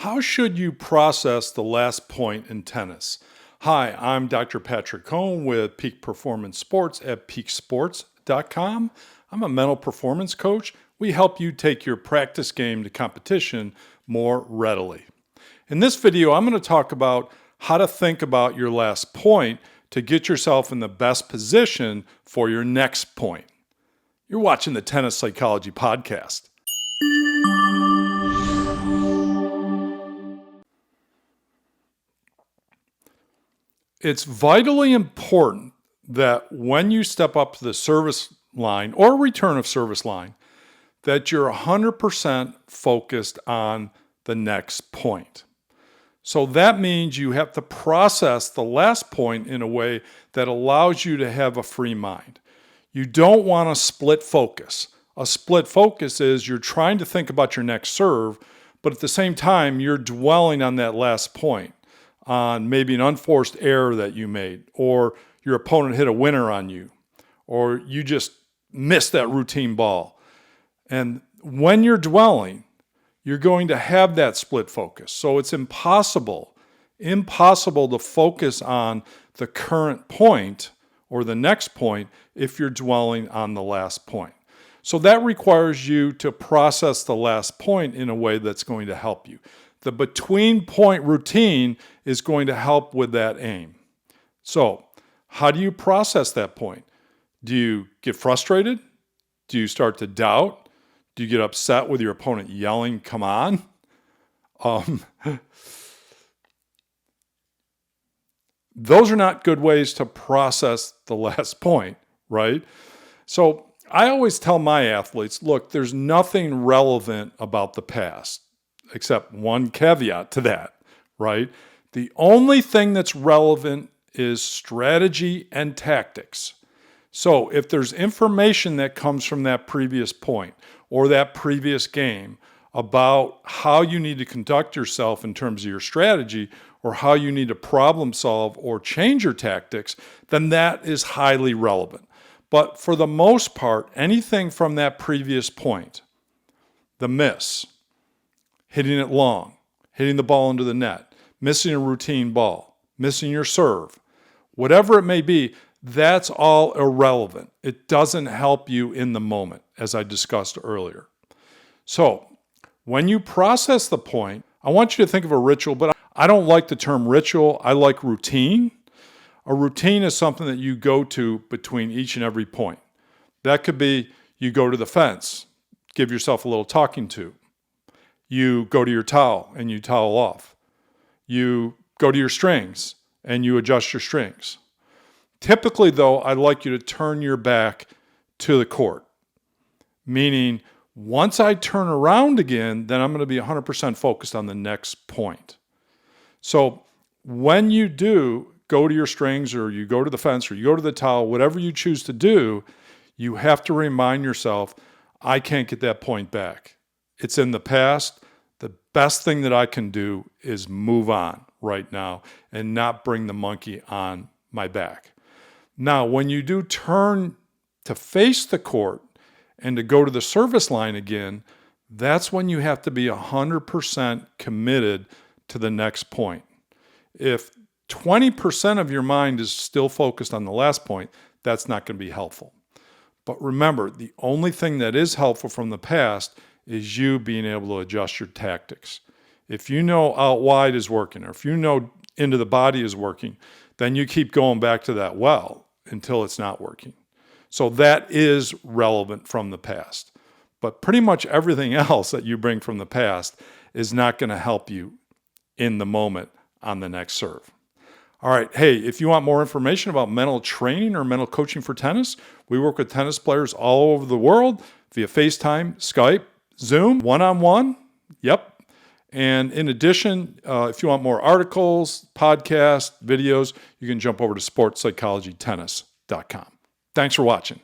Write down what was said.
How should you process the last point in tennis? Hi, I'm Dr. Patrick Cohn with Peak Performance Sports at peaksports.com. I'm a mental performance coach. We help you take your practice game to competition more readily. In this video, I'm going to talk about how to think about your last point to get yourself in the best position for your next point. You're watching the Tennis Psychology Podcast. It's vitally important that when you step up to the service line or return of service line, that you're 100% focused on the next point. So that means you have to process the last point in a way that allows you to have a free mind. You don't want a split focus. A split focus is you're trying to think about your next serve, but at the same time, you're dwelling on that last point, on maybe an unforced error that you made, or your opponent hit a winner on you, or you just missed that routine ball. And when you're dwelling, you're going to have that split focus. So it's impossible to focus on the current point or the next point if you're dwelling on the last point. So that requires you to process the last point in a way that's going to help you. The between point routine is going to help with that aim. So how do you process that point? Do you get frustrated? Do you start to doubt? Do you get upset with your opponent yelling, "Come on"? Those are not good ways to process the last point, right? So I always tell my athletes, look, there's nothing relevant about the past, except one caveat to that, right? The only thing that's relevant is strategy and tactics. So if there's information that comes from that previous point or that previous game about how you need to conduct yourself in terms of your strategy or how you need to problem solve or change your tactics, then that is highly relevant. But for the most part, anything from that previous point, the miss, hitting it long, hitting the ball into the net, missing a routine ball, missing your serve, whatever it may be, that's all irrelevant. It doesn't help you in the moment, as I discussed earlier. So when you process the point, I want you to think of a ritual, but I don't like the term ritual. I like routine. A routine is something that you go to between each and every point. That could be you go to the fence, give yourself a little talking to. You go to your towel and you towel off. You go to your strings and you adjust your strings. Typically, though, I'd like you to turn your back to the court, meaning once I turn around again, then I'm going to be 100% focused on the next point. So when you do go to your strings or you go to the fence or you go to the towel, whatever you choose to do, you have to remind yourself, I can't get that point back. It's in the past. The best thing that I can do is move on right now and not bring the monkey on my back. Now, when you do turn to face the court and to go to the service line again, that's when you have to be 100% committed to the next point. If 20% of your mind is still focused on the last point, that's not going to be helpful. But remember, the only thing that is helpful from the past is you being able to adjust your tactics. If you know out wide is working, or if you know into the body is working, then you keep going back to that well until it's not working. So that is relevant from the past. But pretty much everything else that you bring from the past is not going to help you in the moment on the next serve. All right. Hey, if you want more information about mental training or mental coaching for tennis, we work with tennis players all over the world via FaceTime, Skype, Zoom, one-on-one. Yep. And in addition, if you want more articles, podcasts, videos, you can jump over to sportspsychologytennis.com. Thanks for watching.